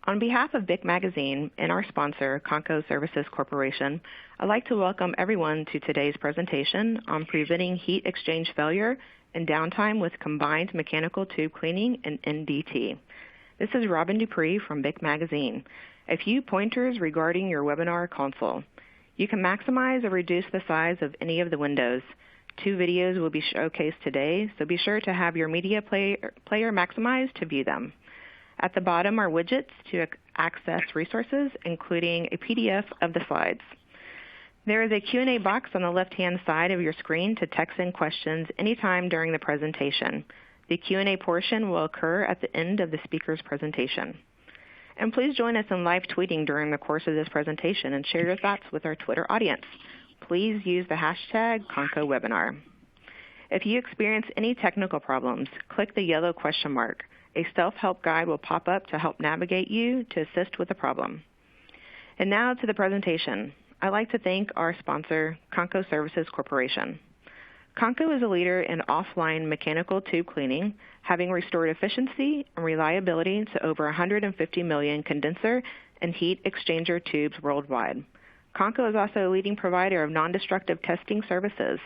On behalf of BIC Magazine and our sponsor, Conco Services Corporation, I'd like to welcome everyone to today's presentation on preventing heat exchange failure and downtime with combined mechanical tube cleaning and NDT. This is Robin Dupree from BIC Magazine. A few pointers regarding your webinar console. You can maximize or reduce the size of any of the windows. 2 videos will be showcased today, so be sure to have your media player maximized to view them. At the bottom are widgets to access resources, including a PDF of the slides. There is a Q&A box on the left-hand side of your screen to text in questions anytime during the presentation. The Q&A portion will occur at the end of the speaker's presentation. And please join us in live tweeting during the course of this presentation and share your thoughts with our Twitter audience. Please use the hashtag ConcoWebinar. If you experience any technical problems, click the yellow question mark. A self-help guide will pop up to help navigate you to assist with the problem. And now to the presentation. I'd like to thank our sponsor, Conco Services Corporation. Conco is a leader in offline mechanical tube cleaning, having restored efficiency and reliability to over 150 million condenser and heat exchanger tubes worldwide. Conco is also a leading provider of non-destructive testing services.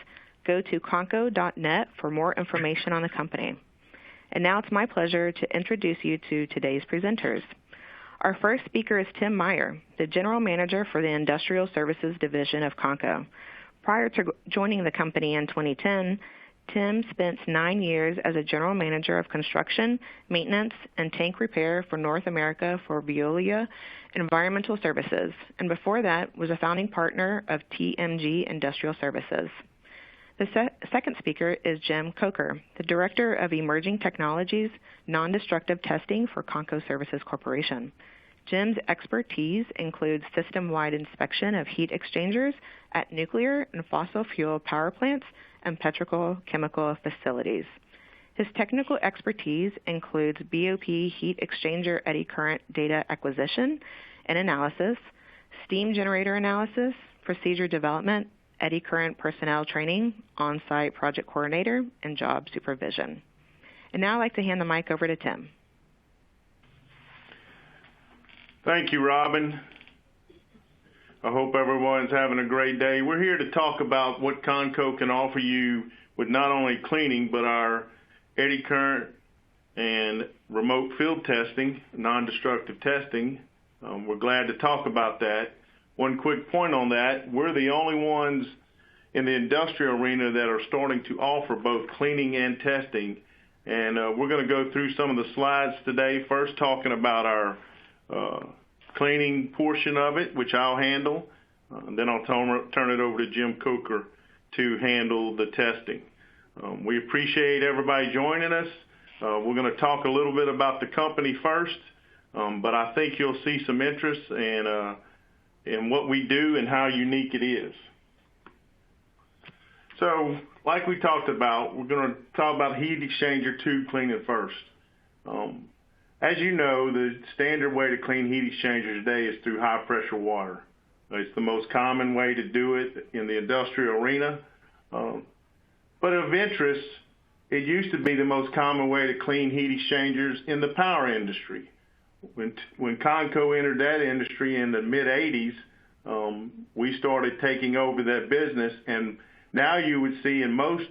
Go to conco.net for more information on the company. And now it's my pleasure to introduce you to today's presenters. Our first speaker is Tim Meyer, the General Manager for the Industrial Services Division of Conco. Prior to joining the company in 2010, Tim spent 9 years as a General Manager of Construction, Maintenance, and Tank Repair for North America for Veolia Environmental Services, and before that was a founding partner of TMG Industrial Services. The second speaker is Jim Coker, the Director of Emerging Technologies Non-Destructive Testing for Conco Services Corporation. Jim's expertise includes system-wide inspection of heat exchangers at nuclear and fossil fuel power plants and petrochemical facilities. His technical expertise includes BOP heat exchanger eddy current data acquisition and analysis, steam generator analysis, procedure development, eddy current personnel training, on-site project coordinator, and job supervision. And now I'd like to hand the mic over to Tim. Thank you, Robin. I hope everyone's having a great day. We're here to talk about what Conco can offer you with not only cleaning, but our eddy current and remote field testing, non-destructive testing. We're glad to talk about that. One quick point on that, we're the only ones in the industrial arena that are starting to offer both cleaning and testing. And we're going to go through some of the slides today, first talking about our cleaning portion of it, which I'll handle. Then I'll turn it over to Jim Coker to handle the testing. We appreciate everybody joining us. We're going to talk a little bit about the company first, but I think you'll see some interest in what we do and how unique it is. So, like we talked about, we're going to talk about heat exchanger tube cleaning first. As you know, the standard way to clean heat exchangers today is through high pressure water. It's the most common way to do it in the industrial arena. But of interest, it used to be the most common way to clean heat exchangers in the power industry. When Conco entered that industry in the mid-'80s, we started taking over that business, and now you would see in most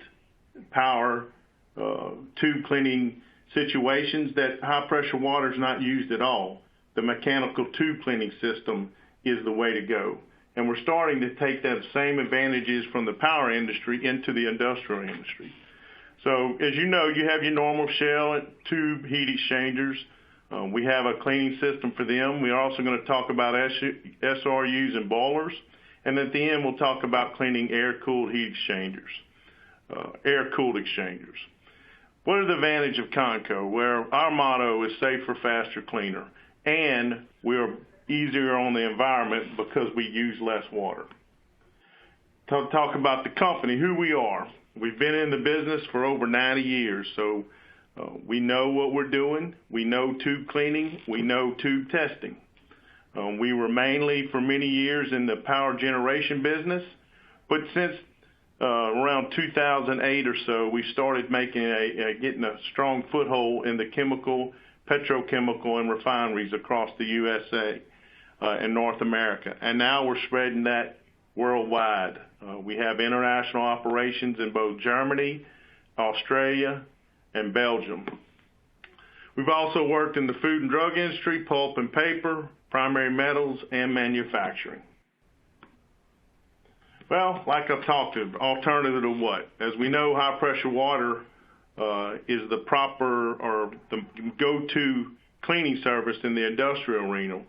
power tube cleaning situations that high pressure water is not used at all. The mechanical tube cleaning system is the way to go. And we're starting to take that same advantages from the power industry into the industrial industry. So as you know, you have your normal shell and tube heat exchangers. We have a cleaning system for them. We're also going to talk about SRUs and boilers. And at the end, we'll talk about cleaning air-cooled heat exchangers, air-cooled exchangers. What are the advantages of Conco? Where our motto is safer, faster, cleaner. And we're easier on the environment because we use less water. Talk about the company, who we are. We've been in the business for over 90 years, so we know what we're doing. We know tube cleaning. We know tube testing. We were mainly for many years in the power generation business, but since around 2008 or so, we started making getting a strong foothold in the chemical petrochemical and refineries across the USA and North America. And now we're spreading that worldwide. We have international operations in both Germany, Australia, and Belgium. We've also worked in the food and drug industry, pulp and paper, primary metals, and manufacturing. Well, like I've talked to, alternative to what? As we know, high pressure water is the proper or the go-to cleaning service in the industrial arena.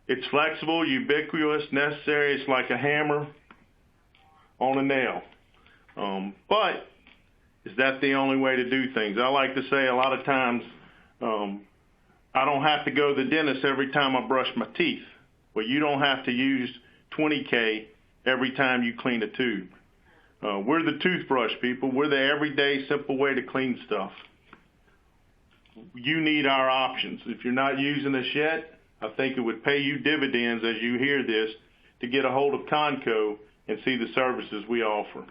It's flexible, ubiquitous, necessary. It's like a hammer on a nail. But is that the only way to do things? I like to say a lot of times, I don't have to go to the dentist every time I brush my teeth. Well, you don't have to use 20K every time you clean a tube. We're the toothbrush people. We're the everyday simple way to clean stuff. You need our options. If you're not using us yet, I think it would pay you dividends as you hear this to get a hold of Conco and see the services we offer.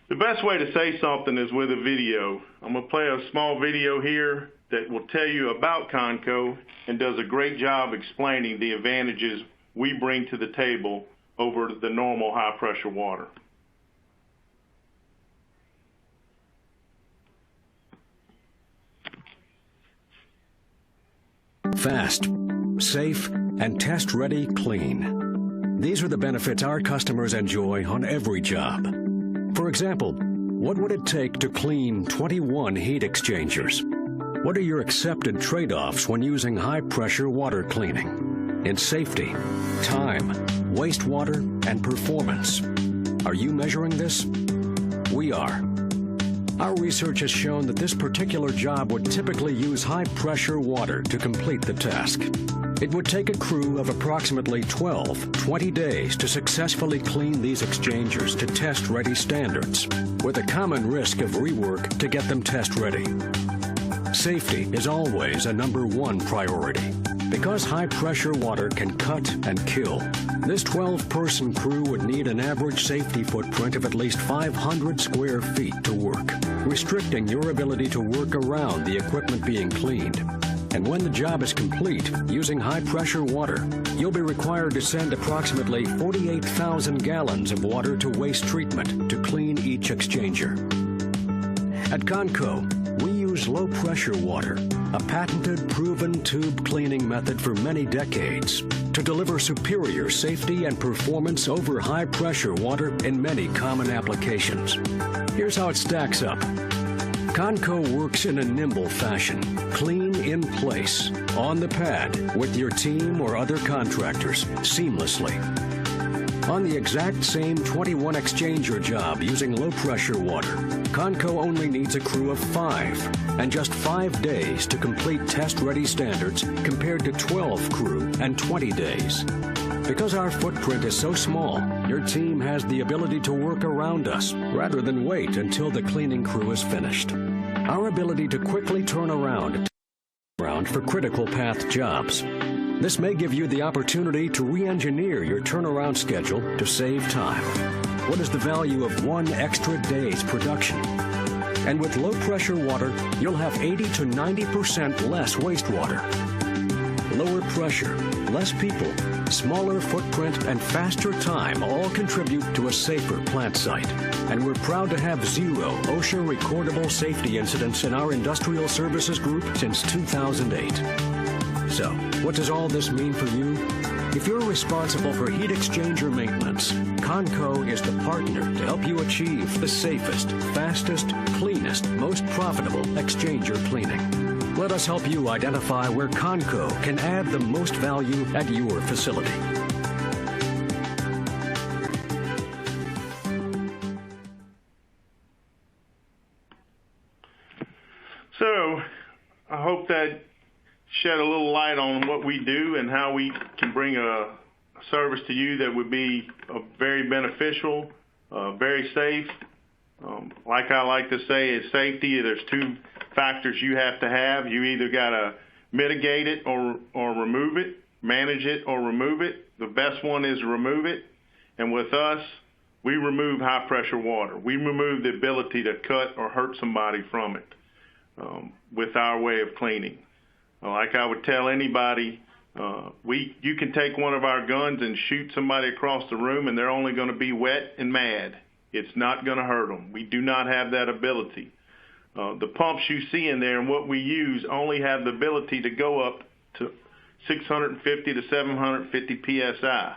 The best way to say something is with a video. I'm going to play a small video here that will tell you about Connco and does a great job explaining the advantages we bring to the table over the normal high pressure water. Fast, safe, and test-ready clean. These are the benefits our customers enjoy on every job. For example, what would it take to clean 21 heat exchangers? What are your accepted trade-offs when using high-pressure water cleaning? In safety, time, wastewater, and performance. Are you measuring this? We are. Our research has shown that this particular job would typically use high-pressure water to complete the task. It would take a crew of approximately 20 days to successfully clean these exchangers to test-ready standards, with a common risk of rework to get them test-ready. Safety is always a #1 priority. Because high-pressure water can cut and kill, this 12-person crew would need an average safety footprint of at least 500 square feet to work, restricting your ability to work around the equipment being cleaned. And when the job is complete, using high-pressure water, you'll be required to send approximately 48,000 gallons of water to waste treatment to clean each exchanger. At Conco, we use low-pressure water, a patented, proven tube cleaning method for many decades, to deliver superior safety and performance over high-pressure water in many common applications. Here's how it stacks up. Conco works in a nimble fashion, clean in place, on the pad, with your team or other contractors, seamlessly. On the exact same 21 exchanger job using low-pressure water, Conco only needs a crew of 5 and just 5 days to complete test-ready standards compared to 12 crew and 20 days. Because our footprint is so small, your team has the ability to work around us rather than wait until the cleaning crew is finished. Our ability to quickly turn around for critical path jobs. This may give you the opportunity to re-engineer your turnaround schedule to save time. What is the value of 1 extra day's production? And with low-pressure water, you'll have 80 to 90% less wastewater. Lower pressure, less people, smaller footprint, and faster time all contribute to a safer plant site. And we're proud to have 0 OSHA recordable safety incidents in our industrial services group since 2008. So, what does all this mean for you? If you're responsible for heat exchanger maintenance, Connco is the partner to help you achieve the safest, fastest, cleanest, most profitable exchanger cleaning. Let us help you identify where Connco can add the most value at your facility. So, I hope that shed a little light on what we do and how we can bring a service to you that would be very beneficial, very safe. Like I like to say, is safety. There's 2 factors you have to have. You either got to mitigate it or remove it, manage it or remove it. The best one is remove it. And with us, we remove high pressure water. We remove the ability to cut or hurt somebody from it. with our way of cleaning. Like I would tell anybody, you can take one of our guns and shoot somebody across the room and they're only going to be wet and mad. It's not going to hurt them. We do not have that ability. The pumps you see in there and what we use only have the ability to go up to 650 to 750 PSI.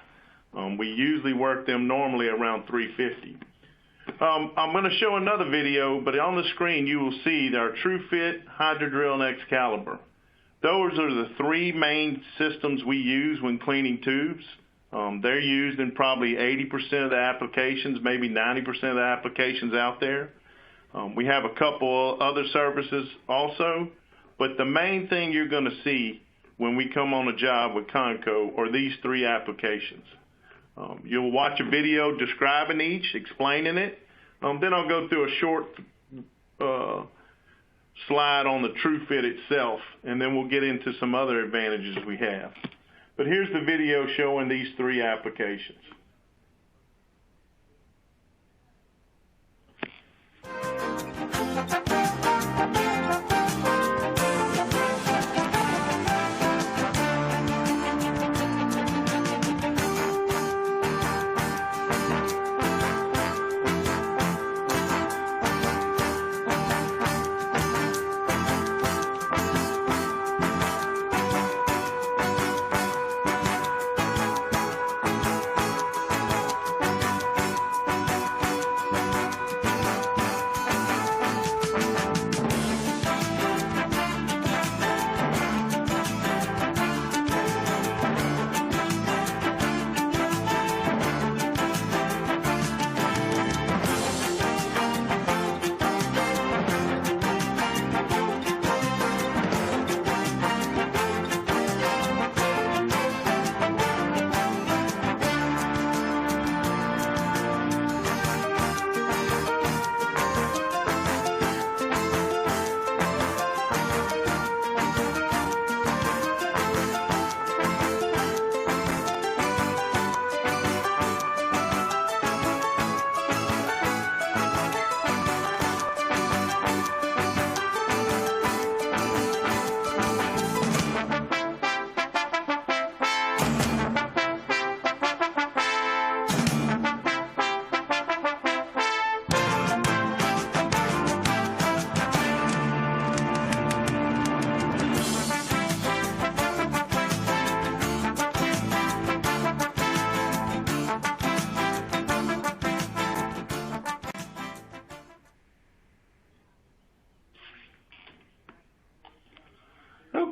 We usually work them normally around 350. I'm going to show another video, but on the screen you will see our TruFit, HydroDrill, and Excaliber. Those are the three main systems we use when cleaning tubes. They're used in probably 80% of the applications, maybe 90% of the applications out there. We have a couple other services also, but the main thing you're going to see when we come on a job with Conco are these three applications. You'll watch a video describing each, explaining it. Then I'll go through a short slide on the TruFit itself, and then we'll get into some other advantages we have. But here's the video showing these three applications.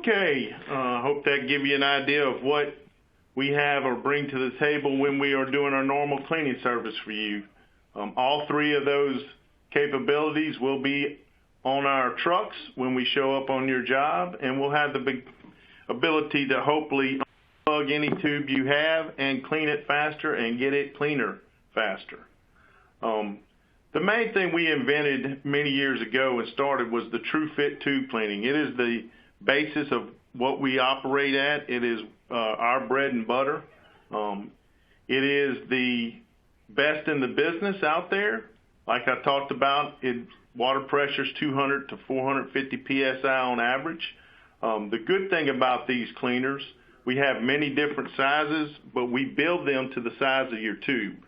Okay, I hope that gives you an idea of what we have or bring to the table when we are doing our normal cleaning service for you. All three of those capabilities will be on our trucks when we show up on your job, and we'll have the big ability to hopefully unplug any tube you have and clean it faster and get it cleaner faster. The main thing we invented many years ago and started was the TruFit tube cleaning. It is the basis of what we operate at. It is our bread and butter. It is the best in the business out there. Like I talked about, water pressure is 200 to 450 PSI on average. The good thing about these cleaners, we have many different sizes, but we build them to the size of your tube.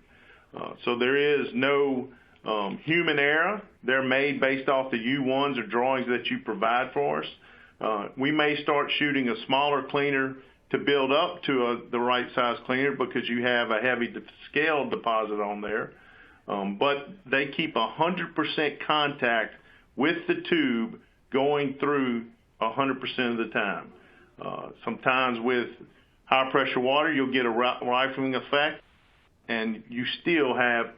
So there is no human error. They're made based off the U1s or drawings that you provide for us. We may start shooting a smaller cleaner to build up to the right size cleaner because you have a heavy scale deposit on there. But they keep 100% contact with the tube going through 100% of the time. Sometimes with high pressure water, you'll get a rifling effect and you still have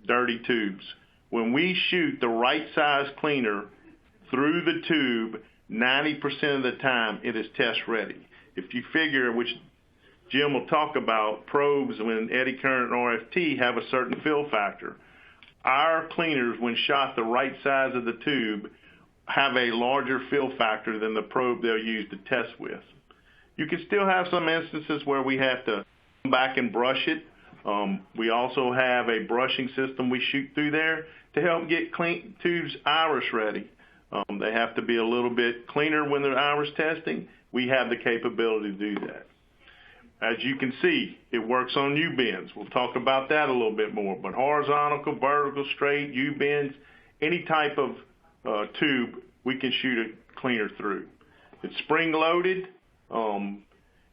dirty tubes. When we shoot the right size cleaner through the tube, 90% of the time it is test ready. If you figure, which Jim will talk about, probes when eddy current and RFT have a certain fill factor. Our cleaners, when shot the right size of the tube, have a larger fill factor than the probe they'll use to test with. You can still have some instances where we have to come back and brush it. We also have a brushing system we shoot through there to help get clean tubes iris ready. They have to be a little bit cleaner when they're iris testing. We have the capability to do that. As you can see, it works on U-bends. We'll talk about that a little bit more. But horizontal, vertical, straight, U-bends, any type of tube, we can shoot a cleaner through. It's spring-loaded, and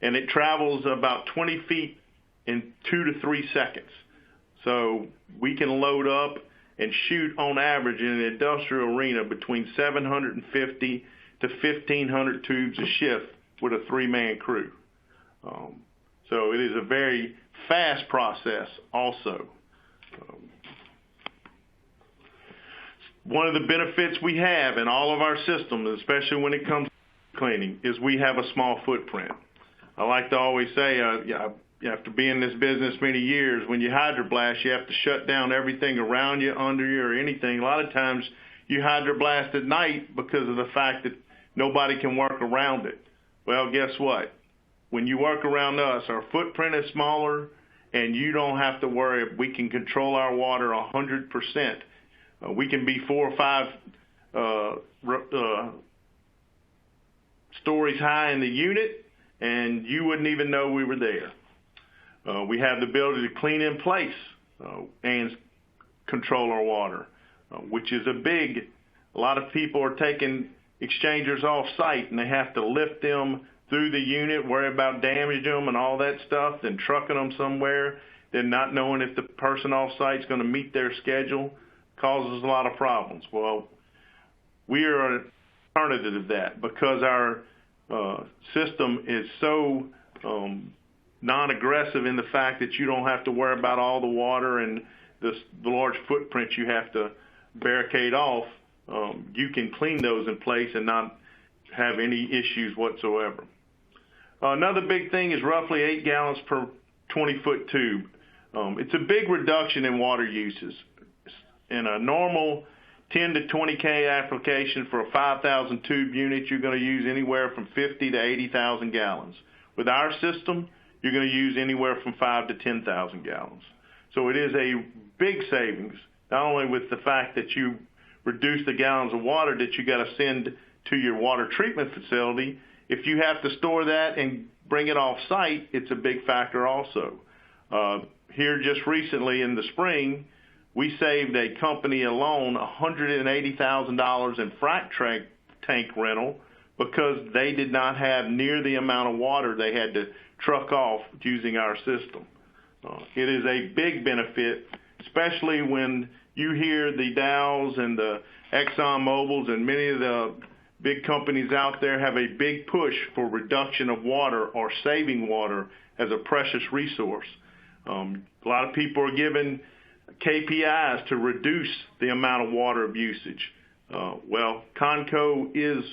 it travels about 20 feet in 2 to 3 seconds. So we can load up and shoot on average in an industrial arena between 750 to 1,500 tubes a shift with a 3-man crew. So it is a very fast process also. One of the benefits we have in all of our systems, especially when it comes to cleaning, is we have a small footprint. I like to always say, after being in this business many years, when you hydroblast, you have to shut down everything around you, under you, or anything. A lot of times you hydroblast at night because of the fact that nobody can work around it. Well, guess what? When you work around us, our footprint is smaller, and you don't have to worry. We can control our water 100%. We can be 4 or 5 stories high in the unit, and you wouldn't even know we were there. We have the ability to clean in place and control our water, which is a lot of people are taking exchangers off site, and they have to lift them through the unit, worry about damaging them and all that stuff, then trucking them somewhere, then not knowing if the person off site is going to meet their schedule, causes a lot of problems. Well, we are an alternative to that because our system is so non-aggressive in the fact that you don't have to worry about all the water and the large footprint you have to barricade off. You can clean those in place and not have any issues whatsoever. Another big thing is roughly 8 gallons per 20-foot tube. It's a big reduction in water uses. In a normal 10 to 20K application for a 5,000 tube unit, you're going to use anywhere from 50 to 80,000 gallons. With our system, you're going to use anywhere from 5 to 10,000 gallons. So it is a big savings, not only with the fact that you reduce the gallons of water that you got to send to your water treatment facility. If you have to store that and bring it off site, it's a big factor also. Here just recently in the spring, we saved a company alone $180,000 in frac tank rental because they did not have near the amount of water they had to truck off using our system. It is a big benefit, especially when you hear the Dows and the Exxon Mobils and many of the big companies out there have a big push for reduction of water or saving water as a precious resource. A lot of people are given KPIs to reduce the amount of water usage. Well, Connco is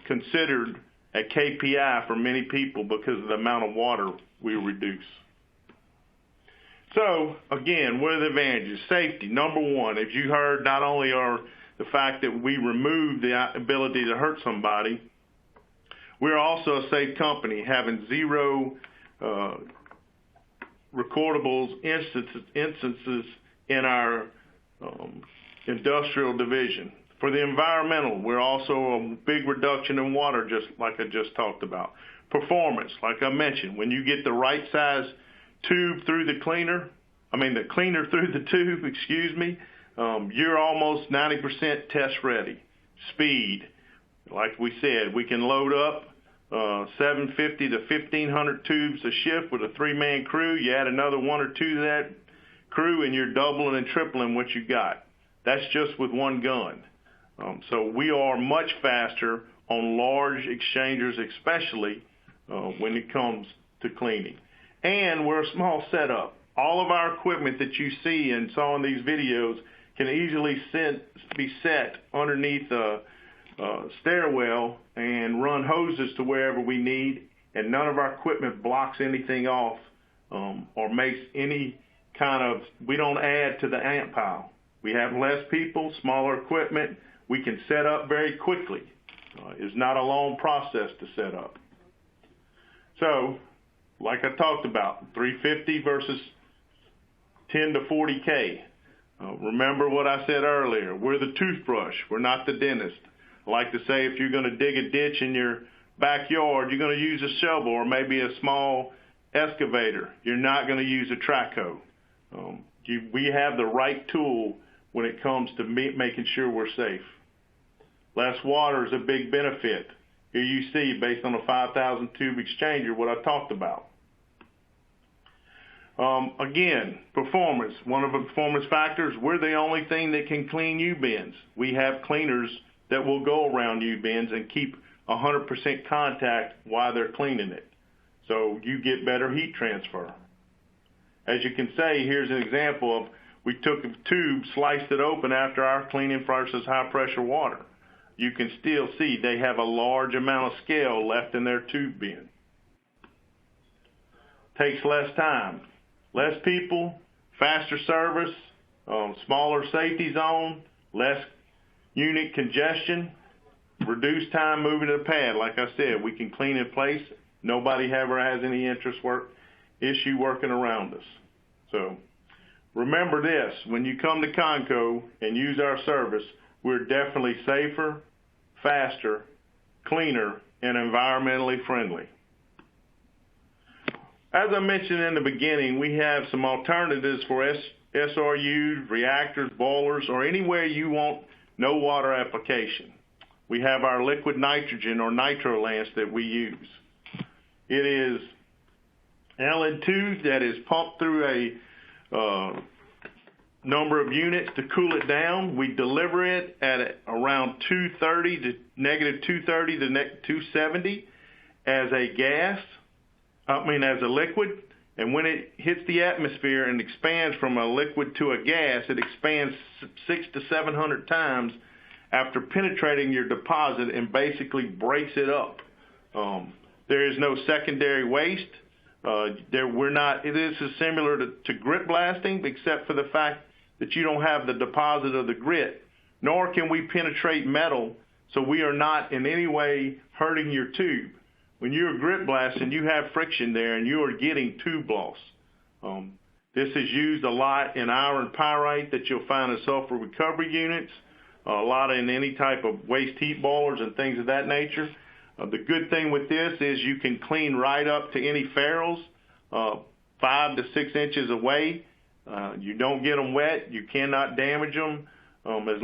considered a KPI for many people because of the amount of water we reduce. So, again, what are the advantages? Safety, number one. As you heard, not only are the fact that we remove the ability to hurt somebody, we're also a safe company, having 0 recordables instances in our industrial division. For the environmental, we're also a big reduction in water, just like I just talked about. Performance, like I mentioned, when you get the right size tube through the cleaner through the tube, you're almost 90% test ready. Speed, like we said, we can load up 750 to 1,500 tubes a shift with a 3-man crew. You add another 1 or 2 to that crew and you're doubling and tripling what you got. That's just with one gun. So we are much faster on large exchangers, especially when it comes to cleaning. And we're a small setup. All of our equipment that you see and saw in these videos can easily be set underneath a stairwell and run hoses to wherever we need, and none of our equipment blocks anything off or makes any we don't add to the ant pile. We have less people, smaller equipment. We can set up very quickly. It's not a long process to set up. So, like I talked about, 350 versus 10 to 40K. Remember what I said earlier, we're the toothbrush, we're not the dentist. I like to say if you're going to dig a ditch in your backyard, you're going to use a shovel or maybe a small excavator. You're not going to use a trackhoe. We have the right tool when it comes to making sure we're safe. Less water is a big benefit. Here you see, based on a 5,000 tube exchanger, what I talked about. Again, performance. One of the performance factors, we're the only thing that can clean U-bends. We have cleaners that will go around U-bends and keep 100% contact while they're cleaning it. So you get better heat transfer. As you can see, here's an example of we took a tube, sliced it open after our cleaning versus high pressure water. You can still see they have a large amount of scale left in their tube bin. Takes less time. Less people, faster service, smaller safety zone, less unit congestion, reduced time moving to the pad. Like I said, we can clean in place. Nobody ever has any issue working around us. So remember this, when you come to Conco and use our service, we're definitely safer, faster, cleaner, and environmentally friendly. As I mentioned in the beginning, we have some alternatives for SRUs, reactors, boilers, or anywhere you want no water application. We have our liquid nitrogen or nitro lance that we use. It is LN2 that is pumped through a number of units to cool it down. We deliver it at around 230 to negative 230 to 270 as a gas. As a liquid, and when it hits the atmosphere and expands from a liquid to a gas, it expands 600 to 700 times after penetrating your deposit and basically breaks it up. There is no secondary waste. This is similar to grit blasting, except for the fact that you don't have the deposit of the grit, nor can we penetrate metal, so we are not in any way hurting your tube. When you're grit blasting, you have friction there and you are getting tube loss. This is used a lot in iron pyrite that you'll find in sulfur recovery units, a lot in any type of waste heat boilers and things of that nature. The good thing with this is you can clean right up to any ferrules 5 to 6 inches away. You don't get them wet. You cannot damage them as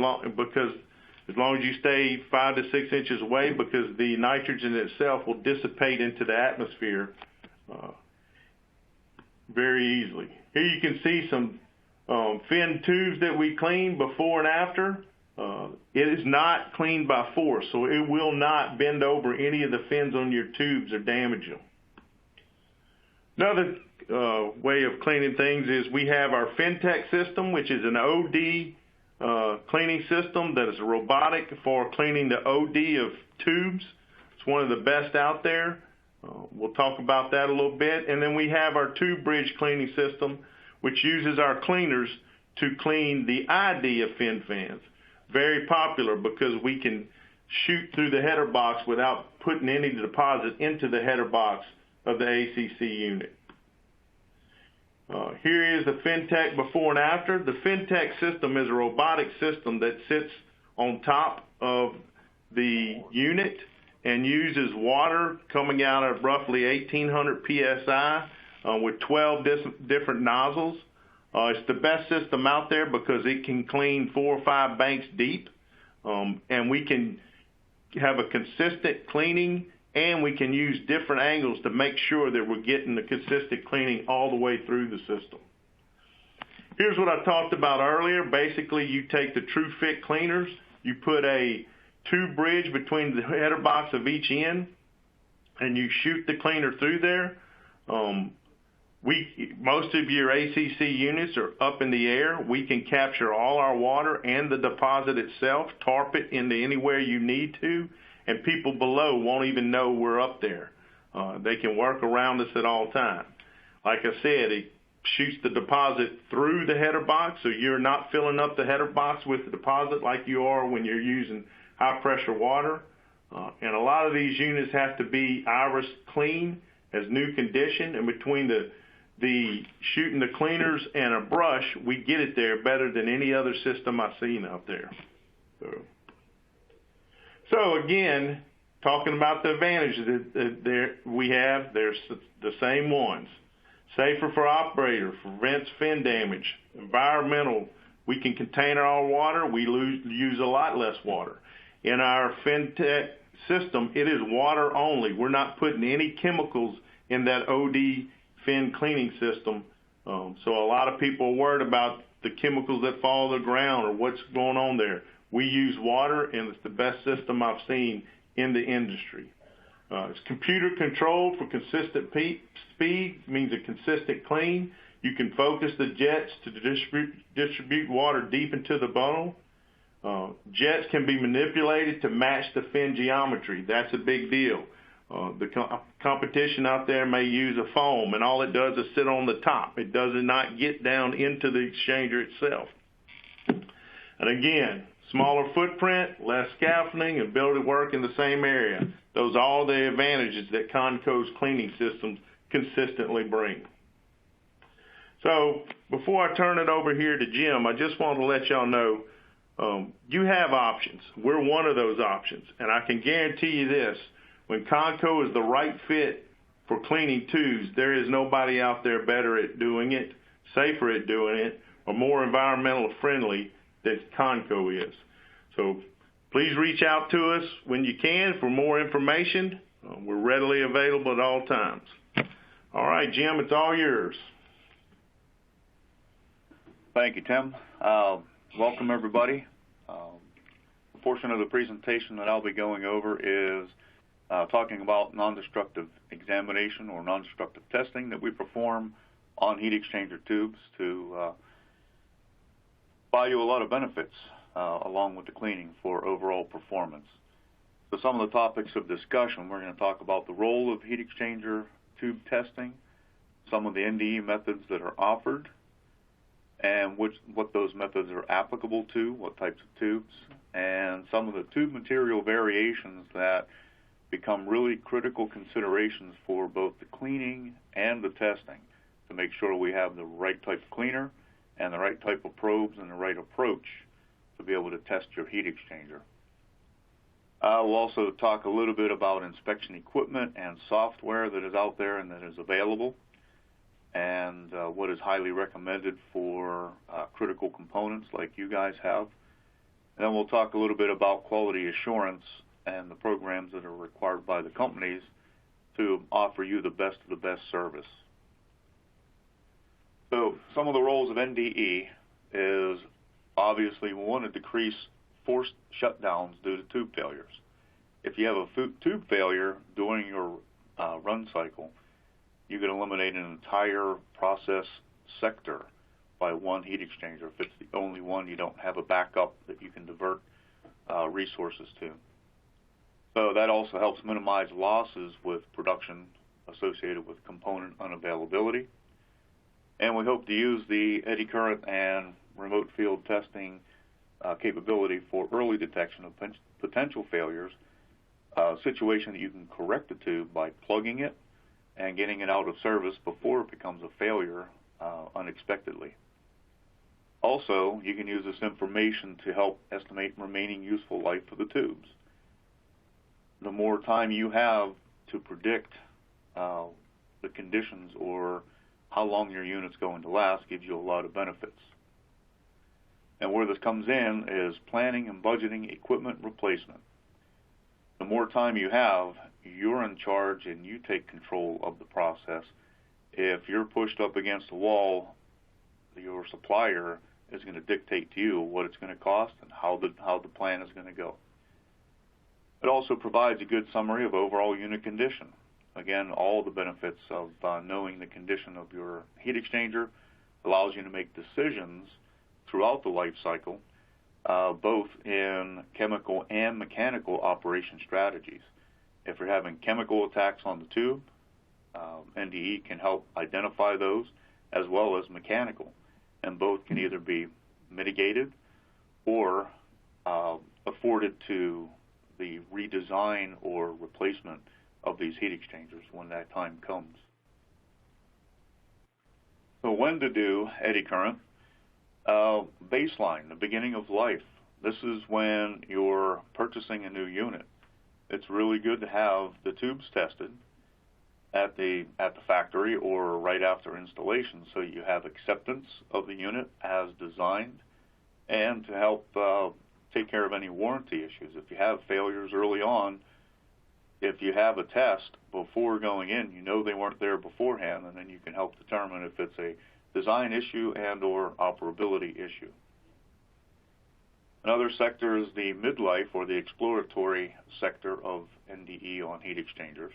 long as you stay 5 to 6 inches away, because the nitrogen itself will dissipate into the atmosphere very easily. Here you can see some fin tubes that we clean before and after. It is not cleaned by force, so it will not bend over any of the fins on your tubes or damage them. Another way of cleaning things is we have our FinTech System, which is an OD cleaning system that is robotic for cleaning the OD of tubes. It's one of the best out there. We'll talk about that a little bit. And then we have our tube bridge cleaning system, which uses our cleaners to clean the ID of fin fans. Very popular because we can shoot through the header box without putting any deposit into the header box of the ACC unit. Here is the FinTech before and after. The FinTech system is a robotic system that sits on top of the unit and uses water coming out of roughly 1,800 PSI with 12 different nozzles. It's the best system out there because it can clean 4 or 5 banks deep, and we can have a consistent cleaning, and we can use different angles to make sure that we're getting the consistent cleaning all the way through the system. Here's what I talked about earlier. Basically, you take the TruFit cleaners, you put a tube bridge between the header box of each end, and you shoot the cleaner through there. Most of your ACC units are up in the air. We can capture all our water and the deposit itself, tarp it into anywhere you need to, and people below won't even know we're up there. They can work around us at all times. Like I said, it shoots the deposit through the header box, so you're not filling up the header box with the deposit like you are when you're using high pressure water. And a lot of these units have to be iris clean as new condition, and between the the shooting the cleaners and a brush, we get it there better than any other system I've seen out there. So again, talking about the advantages that we have, there's the same ones. Safer for operator, prevents fin damage. Environmental, we can contain our water, we use a lot less water. In our FinTech system, it is water only. We're not putting any chemicals in that OD fin cleaning system. So a lot of people are worried about the chemicals that fall to the ground or what's going on there. We use water, and it's the best system I've seen in the industry. It's computer controlled for consistent speed, means a consistent clean. You can focus the jets to distribute water deep into the bottle. Jets can be manipulated to match the fin geometry. That's a big deal. The competition out there may use a foam, and all it does is sit on the top. It does not get down into the exchanger itself. And again, smaller footprint, less scaffolding, and ability to work in the same area. Those are all the advantages that Conco's cleaning systems consistently bring. So before I turn it over here to Jim, I just want to let y'all know you have options. We're one of those options. And I can guarantee you this, when Conco is the right fit for cleaning tubes, there is nobody out there better at doing it, safer at doing it, or more environmental friendly than Conco is. So please reach out to us when you can for more information. We're readily available at all times. All right, Jim, it's all yours. Thank you, Tim. Welcome, everybody. A portion of the presentation that I'll be going over is talking about non-destructive examination or non-destructive testing that we perform on heat exchanger tubes to buy you a lot of benefits along with the cleaning for overall performance. So some of the topics of discussion, we're going to talk about the role of heat exchanger tube testing, some of the NDE methods that are offered, and what those methods are applicable to, what types of tubes, and some of the tube material variations that become really critical considerations for both the cleaning and the testing to make sure we have the right type of cleaner and the right type of probes and the right approach to be able to test your heat exchanger. We'll also talk a little bit about inspection equipment and software that is out there and that is available, and what is highly recommended for critical components like you guys have. And then we'll talk a little bit about quality assurance and the programs that are required by the companies to offer you the best of the best service. So some of the roles of NDE is obviously we want to decrease forced shutdowns due to tube failures. If you have a tube failure during your run cycle, you can eliminate an entire process sector by one heat exchanger. If it's the only one, you don't have a backup that you can divert resources to. So that also helps minimize losses with production associated with component unavailability. And we hope to use the eddy current and remote field testing capability for early detection of potential failures, a situation that you can correct the tube by plugging it and getting it out of service before it becomes a failure unexpectedly. Also, you can use this information to help estimate remaining useful life of the tubes. The more time you have to predict the conditions or how long your unit's going to last gives you a lot of benefits. And where this comes in is planning and budgeting equipment replacement. The more time you have, you're in charge and you take control of the process. If you're pushed up against a wall, your supplier is going to dictate to you what it's going to cost and how the plan is going to go. It also provides a good summary of overall unit condition. Again, all the benefits of knowing the condition of your heat exchanger allows you to make decisions throughout the life cycle, both in chemical and mechanical operation strategies. If you're having chemical attacks on the tube, NDE can help identify those as well as mechanical, and both can either be mitigated or afforded to the redesign or replacement of these heat exchangers when that time comes. So when to do eddy current? Baseline, the beginning of life. This is when you're purchasing a new unit. It's really good to have the tubes tested at the factory or right after installation, so you have acceptance of the unit as designed, and to help take care of any warranty issues. If you have failures early on, if you have a test before going in, you know they weren't there beforehand, and then you can help determine if it's a design issue and or operability issue. Another sector is the midlife or the exploratory sector of NDE on heat exchangers.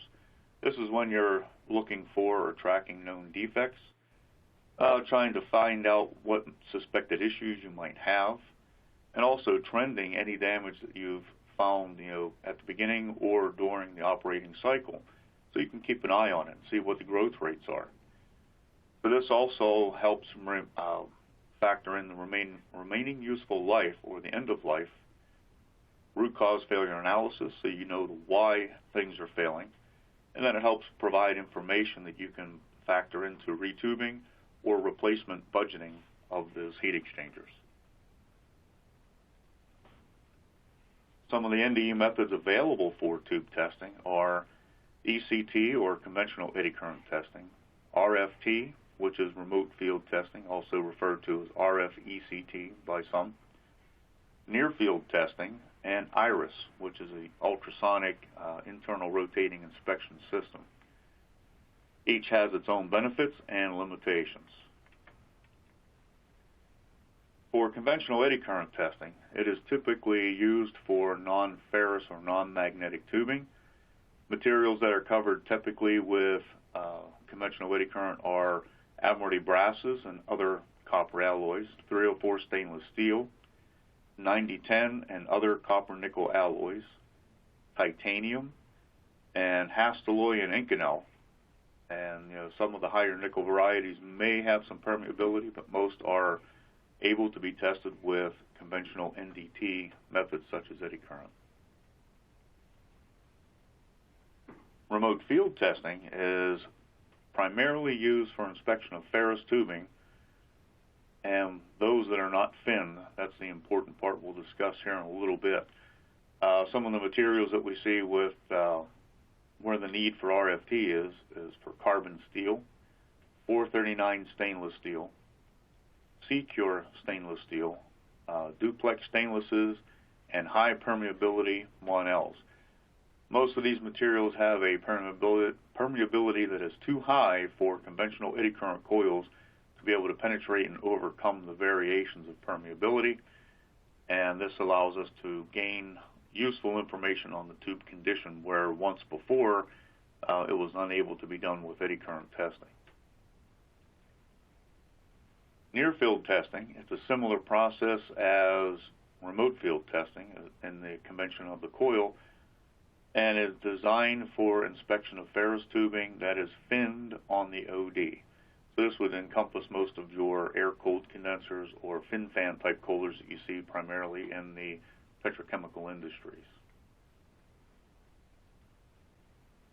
This is when you're looking for or tracking known defects, trying to find out what suspected issues you might have, and also trending any damage that you've found, at the beginning or during the operating cycle, so you can keep an eye on it and see what the growth rates are. So this also helps factor in the remaining useful life or the end of life, root cause failure analysis, so you know why things are failing, and then it helps provide information that you can factor into retubing or replacement budgeting of those heat exchangers. Some of the NDE methods available for tube testing are ECT or conventional eddy current testing, RFT, which is remote field testing, also referred to as RFECT by some, near field testing, and IRIS, which is an ultrasonic internal rotating inspection system. Each has its own benefits and limitations. For conventional eddy current testing, it is typically used for non-ferrous or non-magnetic tubing. Materials that are covered typically with conventional eddy current are Admiralty brasses and other copper alloys, 304 stainless steel, 9010 and other copper nickel alloys, titanium, and Hastelloy and Inconel. And some of the higher nickel varieties may have some permeability, but most are able to be tested with conventional NDT methods such as eddy current. Remote field testing is primarily used for inspection of ferrous tubing, and those that are not fin. That's the important part we'll discuss here in a little bit. Some of the materials that we see with where the need for RFT is for carbon steel, 439 stainless steel, Secure stainless steel, duplex stainlesses, and high permeability 1Ls. Most of these materials have a permeability that is too high for conventional eddy current coils to be able to penetrate and overcome the variations of permeability, and this allows us to gain useful information on the tube condition where once before it was unable to be done with eddy current testing. Near field testing, it's a similar process as remote field testing in the convention of the coil, and is designed for inspection of ferrous tubing that is finned on the OD. So this would encompass most of your air-cooled condensers or fin fan type coolers that you see primarily in the petrochemical industries.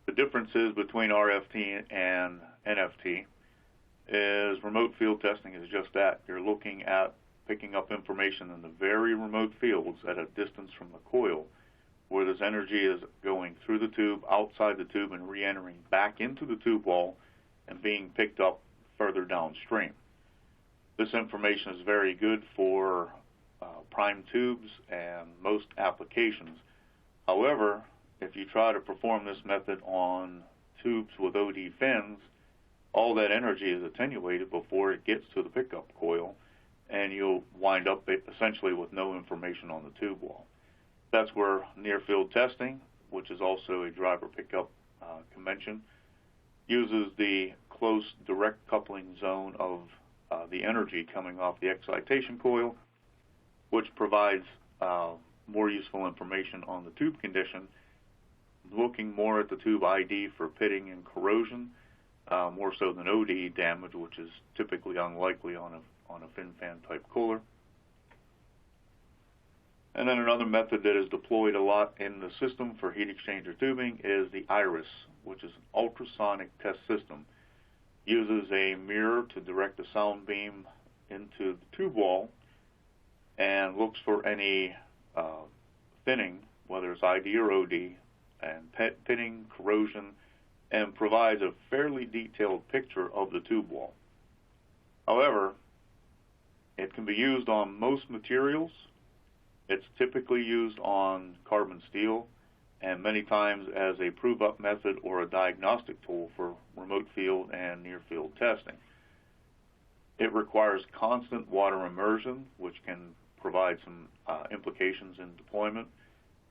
The differences between RFT and NFT is remote field testing is just that. You're looking at picking up information in the very remote fields at a distance from the coil, where this energy is going through the tube, outside the tube, and re-entering back into the tube wall and being picked up further downstream. This information is very good for prime tubes and most applications. However, if you try to perform this method on tubes with OD fins, all that energy is attenuated before it gets to the pickup coil, and you'll wind up essentially with no information on the tube wall. That's where near field testing, which is also a driver pickup convention, uses the close direct coupling zone of the energy coming off the excitation coil, which provides more useful information on the tube condition, looking more at the tube ID for pitting and corrosion, more so than OD damage, which is typically unlikely on a fin fan type cooler. And then another method that is deployed a lot in the system for heat exchanger tubing is the IRIS, which is an ultrasonic test system uses a mirror to direct the sound beam into the tube wall and looks for any thinning, whether it's ID or OD, and pitting, corrosion, and provides a fairly detailed picture of the tube wall. However, it can be used on most materials. It's typically used on carbon steel, and many times as a prove-up method or a diagnostic tool for remote field and near-field testing. It requires constant water immersion, which can provide some implications in deployment.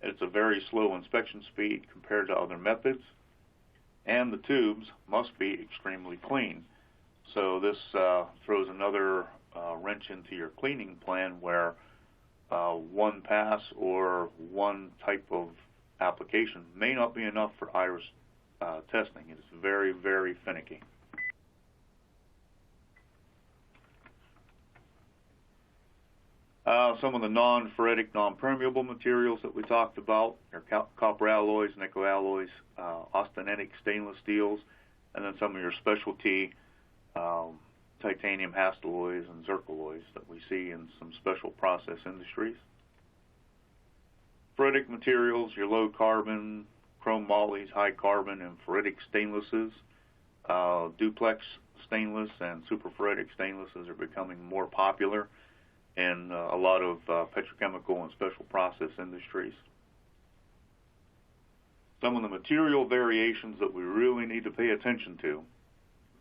It's a very slow inspection speed compared to other methods, and the tubes must be extremely clean. So this throws another wrench into your cleaning plan where one pass or one type of application may not be enough for iris testing. It's very, very finicky. Some of the non-ferritic, non-permeable materials that we talked about are copper alloys, nickel alloys, austenitic stainless steels, and then some of your specialty titanium hastelloys and zircaloys that we see in some special process industries. Ferritic materials, your low carbon, chrome molys, high carbon, and ferritic stainlesses. Duplex stainless and superferritic stainlesses are becoming more popular in a lot of petrochemical and special process industries. Some of the material variations that we really need to pay attention to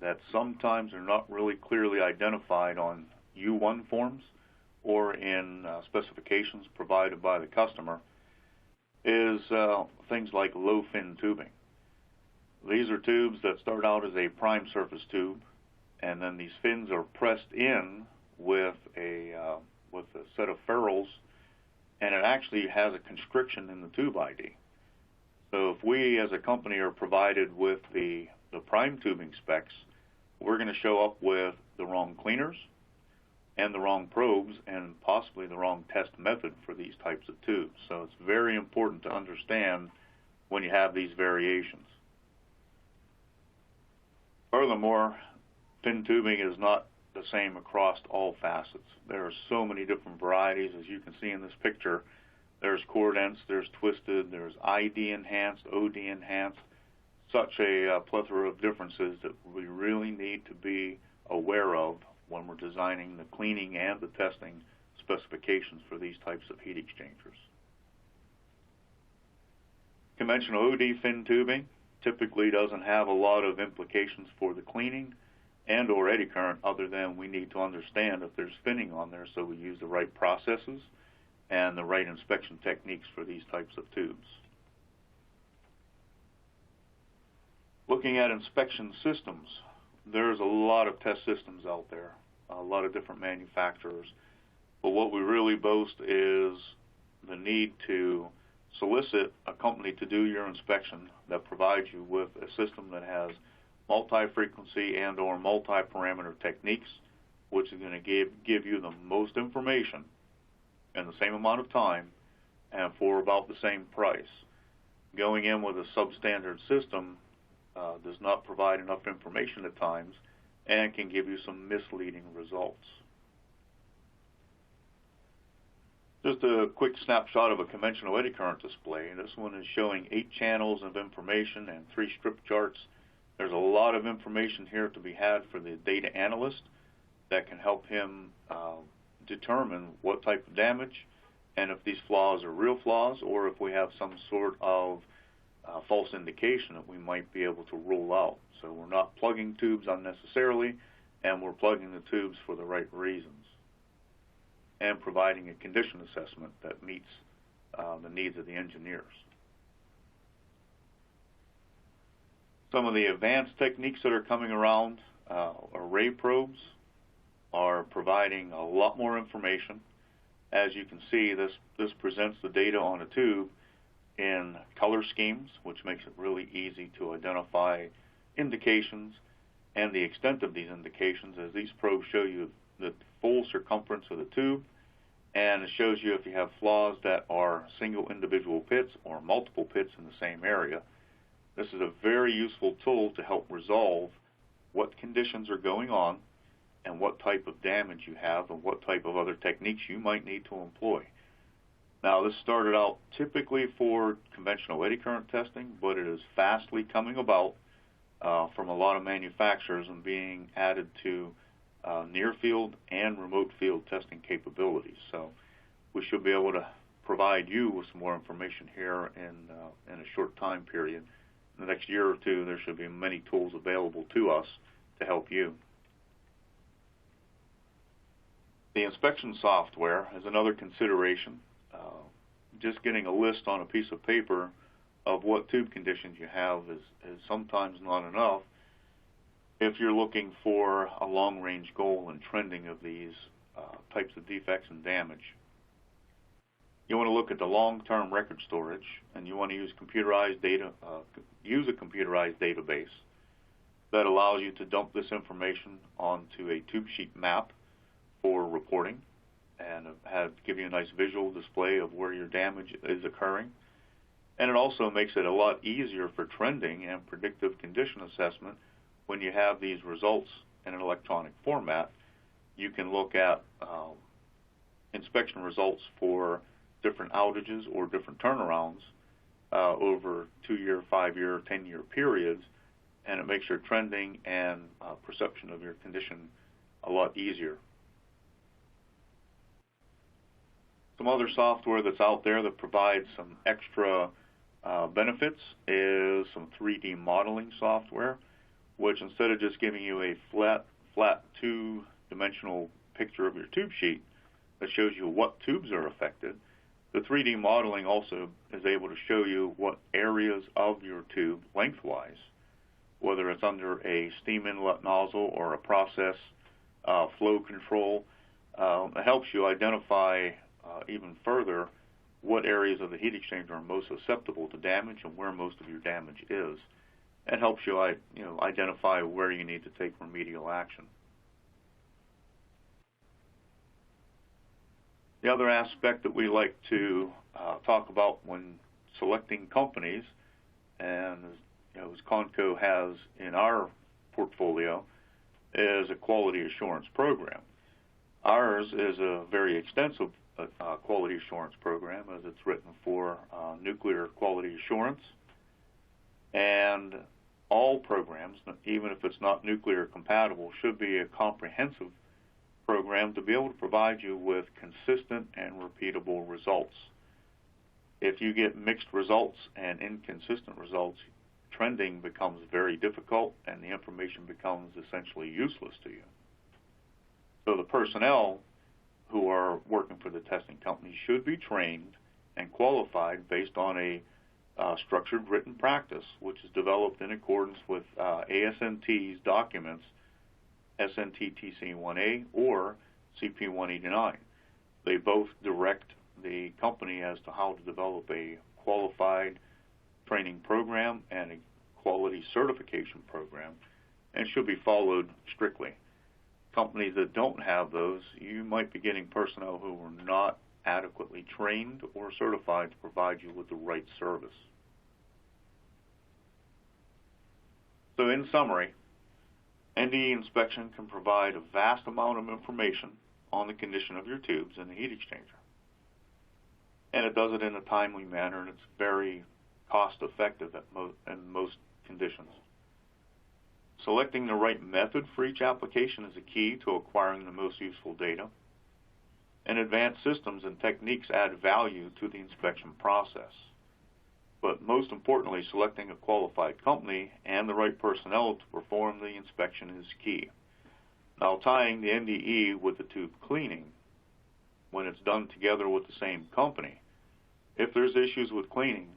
that sometimes are not really clearly identified on U1 forms or in specifications provided by the customer is things like low fin tubing. These are tubes that start out as a prime surface tube, and then these fins are pressed in with a set of ferrules, and it actually has a constriction in the tube ID. So if we as a company are provided with the prime tubing specs, we're going to show up with the wrong cleaners and the wrong probes and possibly the wrong test method for these types of tubes. So it's very important to understand when you have these variations. Furthermore, fin tubing is not the same across all facets. There are so many different varieties, as you can see in this picture. There's core dense, there's twisted, there's ID enhanced, OD enhanced, such a plethora of differences that we really need to be aware of when we're designing the cleaning and the testing specifications for these types of heat exchangers. Conventional OD fin tubing typically doesn't have a lot of implications for the cleaning and or eddy current, other than we need to understand if there's finning on there, so we use the right processes and the right inspection techniques for these types of tubes. Looking at inspection systems, there's a lot of test systems out there, a lot of different manufacturers, but what we really boast is the need to solicit a company to do your inspection that provides you with a system that has multi-frequency and or multi-parameter techniques, which is going to give you the most information in the same amount of time and for about the same price. Going in with a substandard system does not provide enough information at times and can give you some misleading results. Just a quick snapshot of a conventional eddy current display. This one is showing 8 channels of information and 3 strip charts. There's a lot of information here to be had for the data analyst that can help him determine what type of damage and if these flaws are real flaws or if we have some sort of false indication that we might be able to rule out. So we're not plugging tubes unnecessarily, and we're plugging the tubes for the right reasons, and providing a condition assessment that meets the needs of the engineers. Some of the advanced techniques that are coming around, array probes, are providing a lot more information. As you can see, this presents the data on a tube in color schemes, which makes it really easy to identify indications and the extent of these indications, as these probes show you the full circumference of the tube, and it shows you if you have flaws that are single individual pits or multiple pits in the same area. This is a very useful tool to help resolve what conditions are going on and what type of damage you have and what type of other techniques you might need to employ. Now, this started out typically for conventional eddy current testing, but it is fastly coming about from a lot of manufacturers and being added to near field and remote field testing capabilities. So we should be able to provide you with some more information here in a short time period. In the next year or two, there should be many tools available to us to help you. The inspection software is another consideration. Just getting a list on a piece of paper of what tube conditions you have is sometimes not enough if you're looking for a long-range goal and trending of these types of defects and damage. You want to look at the long-term record storage, and you want to use computerized data. Use a computerized database that allows you to dump this information onto a tube sheet map for reporting, and give you a nice visual display of where your damage is occurring. And it also makes it a lot easier for trending and predictive condition assessment when you have these results in an electronic format. You can look at inspection results for different outages or different turnarounds over 2-year, 5-year, 10-year periods, and it makes your trending and perception of your condition a lot easier. Some other software that's out there that provides some extra benefits is some 3D modeling software, which instead of just giving you a flat 2-dimensional picture of your tube sheet that shows you what tubes are affected, the 3D modeling also is able to show you what areas of your tube lengthwise, whether it's under a steam inlet nozzle or a process flow control. It helps you identify even further what areas of the heat exchanger are most susceptible to damage and where most of your damage is. It helps you, identify where you need to take remedial action. The other aspect that we like to talk about when selecting companies, and as Connco has in our portfolio, is a quality assurance program. Ours is a very extensive quality assurance program, as it's written for nuclear quality assurance, and all programs, even if it's not nuclear compatible, should be a comprehensive program to be able to provide you with consistent and repeatable results. If you get mixed results and inconsistent results, trending becomes very difficult and the information becomes essentially useless to you. So the personnel who are working for the testing company should be trained and qualified based on a structured written practice, which is developed in accordance with ASNT's documents, SNT TC1A or CP189. They both direct the company as to how to develop a qualified training program and a quality certification program, and should be followed strictly. Companies that don't have those, you might be getting personnel who are not adequately trained or certified to provide you with the right service. So in summary, NDE inspection can provide a vast amount of information on the condition of your tubes in the heat exchanger. And it does it in a timely manner, and it's very cost effective in most conditions. Selecting the right method for each application is a key to acquiring the most useful data. And advanced systems and techniques add value to the inspection process. But most importantly, selecting a qualified company and the right personnel to perform the inspection is key. Now, tying the NDE with the tube cleaning, when it's done together with the same company, if there's issues with cleaning,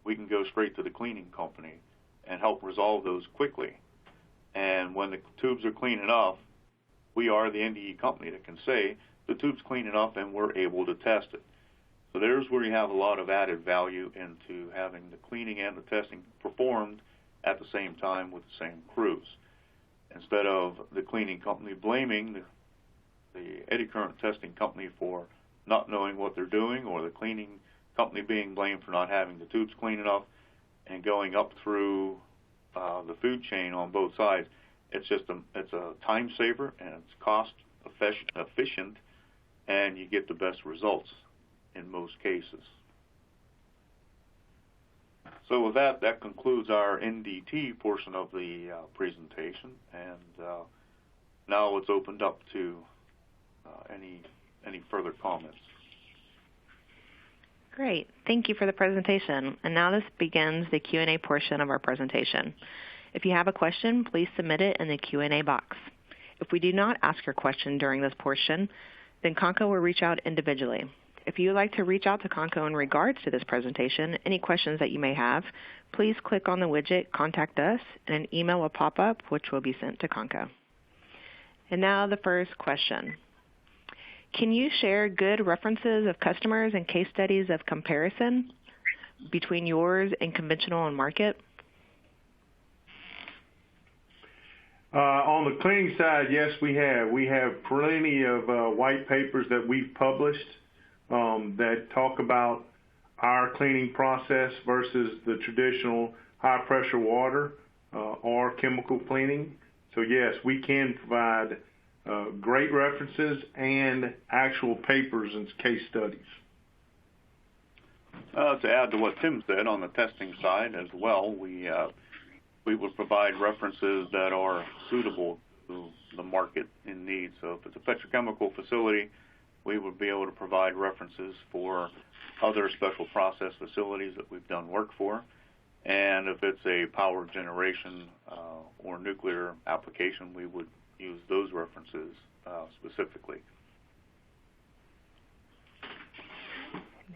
we can go straight to the cleaning company and help resolve those quickly. And when the tubes are clean enough, we are the NDE company that can say the tube's clean enough and we're able to test it. So there's where you have a lot of added value into having the cleaning and the testing performed at the same time with the same crews. Instead of the cleaning company blaming the eddy current testing company for not knowing what they're doing, or the cleaning company being blamed for not having the tubes clean enough, and going up through the food chain on both sides, it's a time saver, and it's cost efficient, and you get the best results in most cases. So with that, that concludes our NDT portion of the presentation, and now it's opened up to any further comments. Great. Thank you for the presentation. And now this begins the Q&A portion of our presentation. If you have a question, please submit it in the Q&A box. If we do not ask your question during this portion, then Connco will reach out individually. If you would like to reach out to Connco in regards to this presentation, any questions that you may have, please click on the widget Contact Us, and an email will pop up, which will be sent to Connco. And now the first question. Can you share good references of customers and case studies of comparison between yours and conventional and market? On the cleaning side, yes, we have. We have plenty of white papers that we've published that talk about our cleaning process versus the traditional high-pressure water or chemical cleaning. So, yes, we can provide great references and actual papers and case studies. To add to what Tim said on the testing side as well, we will provide references that are suitable to the market in need. So if it's a petrochemical facility, we would be able to provide references for other special process facilities that we've done work for. And if it's a power generation or nuclear application, we would use those references specifically.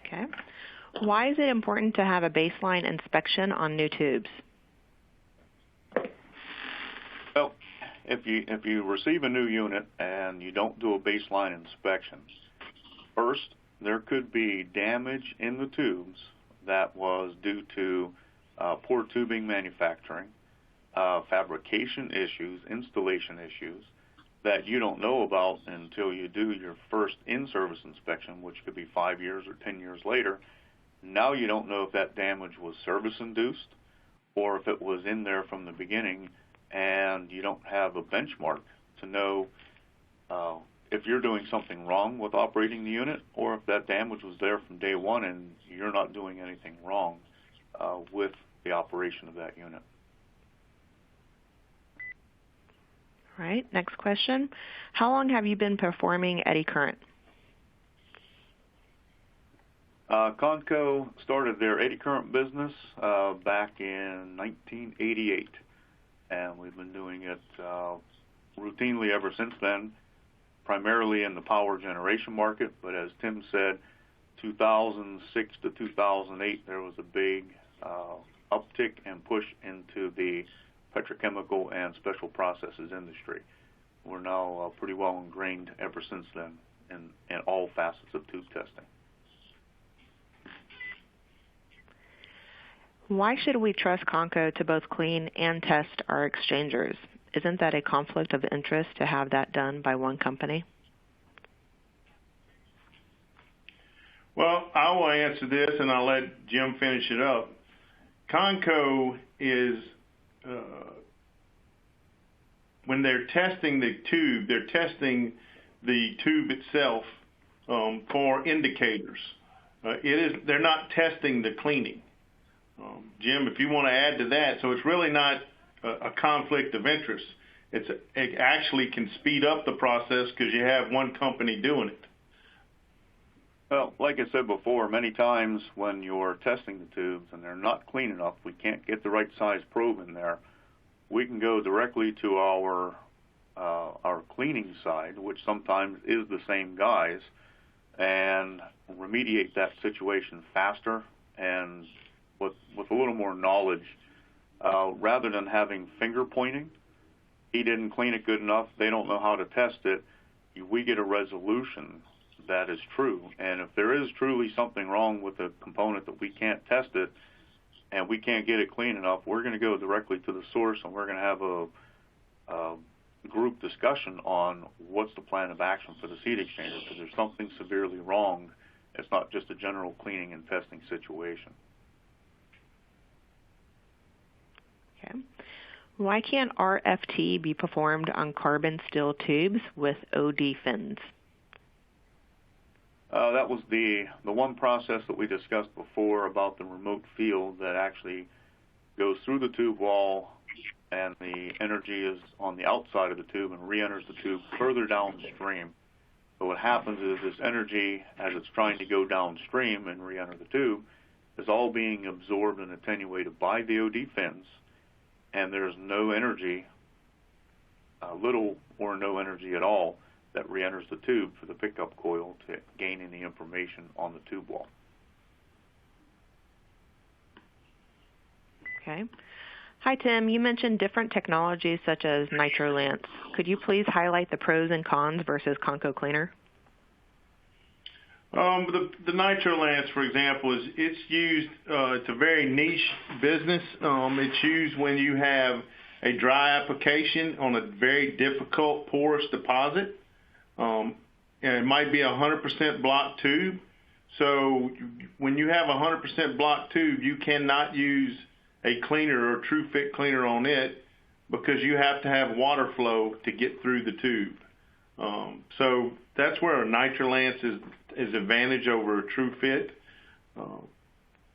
Okay. Why is it important to have a baseline inspection on new tubes? Well, if you receive a new unit and you don't do a baseline inspection, first, there could be damage in the tubes that was due to poor tubing manufacturing, fabrication issues, installation issues that you don't know about until you do your first in-service inspection, which could be 5 years or 10 years later. Now you don't know if that damage was service-induced or if it was in there from the beginning, and you don't have a benchmark to know if you're doing something wrong with operating the unit or if that damage was there from day one and you're not doing anything wrong with the operation of that unit. All right, next question. How long have you been performing eddy current? Conco started their eddy current business back in 1988, and we've been doing it routinely ever since then, primarily in the power generation market. But as Tim said, 2006 to 2008, there was a big uptick and push into the petrochemical and special processes industry. We're now pretty well ingrained ever since then in all facets of tube testing. Why should we trust Connco to both clean and test our exchangers? Isn't that a conflict of interest to have that done by one company? Well, I will answer this, and I'll let Jim finish it up. Connco is, when they're testing the tube, they're testing the tube itself for indicators. They're not testing the cleaning. Jim, if you want to add to that, so it's really not a conflict of interest. It actually can speed up the process because you have one company doing it. Well, like I said before, many times when you're testing the tubes and they're not clean enough, we can't get the right size probe in there, we can go directly to our cleaning side, which sometimes is the same guys, and remediate that situation faster and with a little more knowledge, rather than having finger pointing. He didn't clean it good enough, they don't know how to test it. We get a resolution that is true. And if there is truly something wrong with the component that we can't test it and we can't get it clean enough, we're going to go directly to the source, and we're going to have a group discussion on what's the plan of action for the seed exchanger, because there's something severely wrong. It's not just a general cleaning and testing situation. Okay. Why can't RFT be performed on carbon steel tubes with OD fins? That was the one process that we discussed before about the remote field that actually goes through the tube wall, and the energy is on the outside of the tube and re-enters the tube further downstream. So what happens is this energy, as it's trying to go downstream and re-enter the tube, is all being absorbed and attenuated by the OD fins, and there's no energy, little or no energy at all, that re-enters the tube for the pickup coil to gain any information on the tube wall. Okay. Hi, Tim. You mentioned different technologies such as NitroLance. Could you please highlight the pros and cons versus Conco cleaner? The NitroLance, for example, it's used. It's a very niche business. It's used when you have a dry application on a very difficult porous deposit, and it might be a 100% block tube. So when you have a 100% block tube, you cannot use a cleaner or TruFit cleaner on it because you have to have water flow to get through the tube. So that's where a NitroLance is advantage over a TruFit.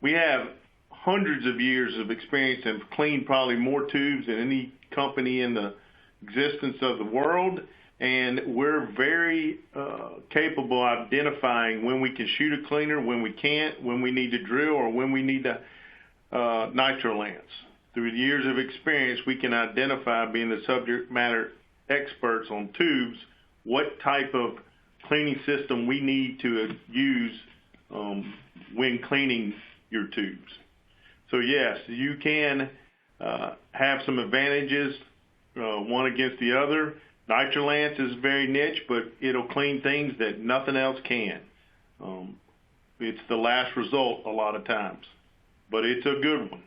We have hundreds of years of experience and cleaned probably more tubes than any company in the existence of the world, and we're very capable of identifying when we can shoot a cleaner, when we can't, when we need to drill, or when we need to NitroLance. Through the years of experience, we can identify, being the subject matter experts on tubes, what type of cleaning system we need to use when cleaning your tubes. So yes, you can have some advantages one against the other. NitroLance is very niche, but it'll clean things that nothing else can. It's the last result a lot of times, but it's a good one.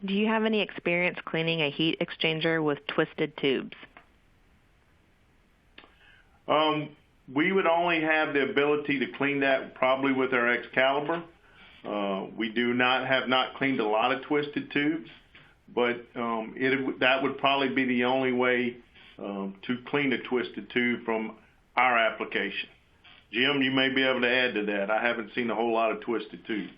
Do you have any experience cleaning a heat exchanger with twisted tubes? We would only have the ability to clean that probably with our Excaliber. We have not cleaned a lot of twisted tubes, but that would probably be the only way to clean a twisted tube from our application. Jim, you may be able to add to that. I haven't seen a whole lot of twisted tubes.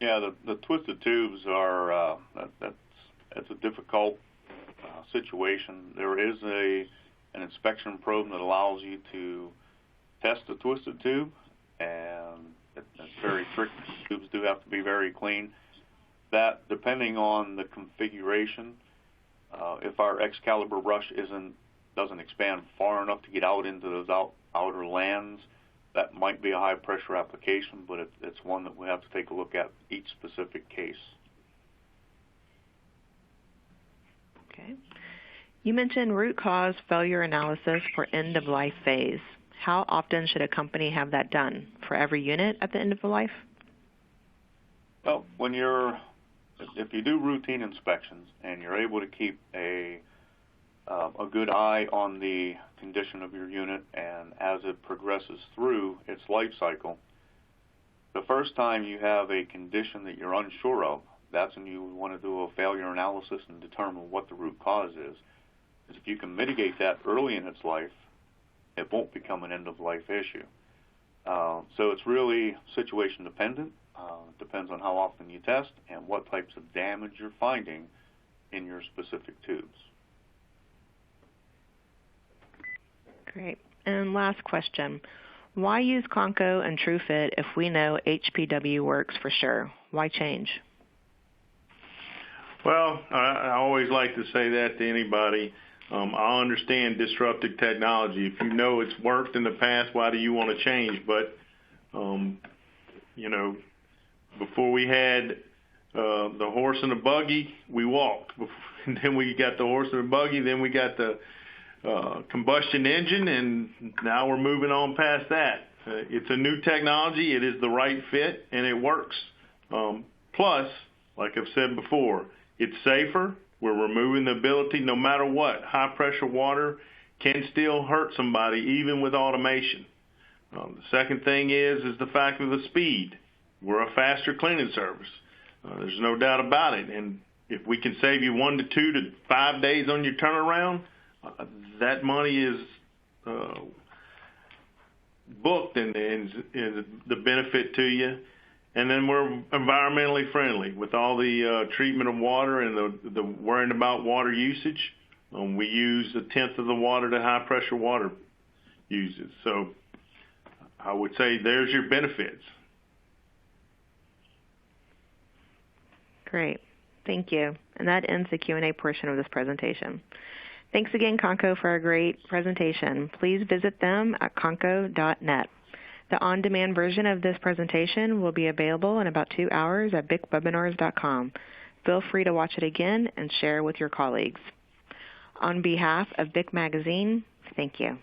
Yeah, the twisted tubes are that's a difficult situation. There is an inspection probe that allows you to test the twisted tube, and it's very strict. Tubes do have to be very clean. That, depending on the configuration, if our Excaliber brush doesn't expand far enough to get out into those outer lands, that might be a high pressure application, but it's one that we have to take a look at each specific case. Okay. You mentioned root cause failure analysis for end of life phase. How often should a company have that done? For every unit at the end of the life? Well, if you do routine inspections and you're able to keep a good eye on the condition of your unit, and as it progresses through its life cycle, the first time you have a condition that you're unsure of, that's when you want to do a failure analysis and determine what the root cause is. Because if you can mitigate that early in its life, it won't become an end-of-life issue. So it's really situation dependent. It depends on how often you test and what types of damage you're finding in your specific tubes. Great. And last question. Why use Connco and TruFit if we know HPW works for sure? Why change? Well, I always like to say that to anybody. I understand disruptive technology. If you know it's worked in the past, why do you want to change? But, before we had the horse and the buggy, we walked. And then we got the horse and the buggy, then we got the combustion engine, and now we're moving on past that. It's a new technology. It is the right fit, and it works. Plus, like I've said before, it's safer. We're removing the ability, no matter what, high-pressure water can still hurt somebody, even with automation. The second thing is the fact of the speed. We're a faster cleaning service. There's no doubt about it. And if we can save you 1 to 2 to 5 days on your turnaround, that money is booked and is the benefit to you. And then we're environmentally friendly with all the treatment of water and the worrying about water usage. We use 1/10 of the water that high pressure water uses. So I would say there's your benefits. Great. Thank you. And that ends the Q&A portion of this presentation. Thanks again, Conco, for a great presentation. Please visit them at conco.net. The on-demand version of this presentation will be available in about 2 hours at bicwebinars.com. Feel free to watch it again and share with your colleagues. On behalf of BIC Magazine, thank you.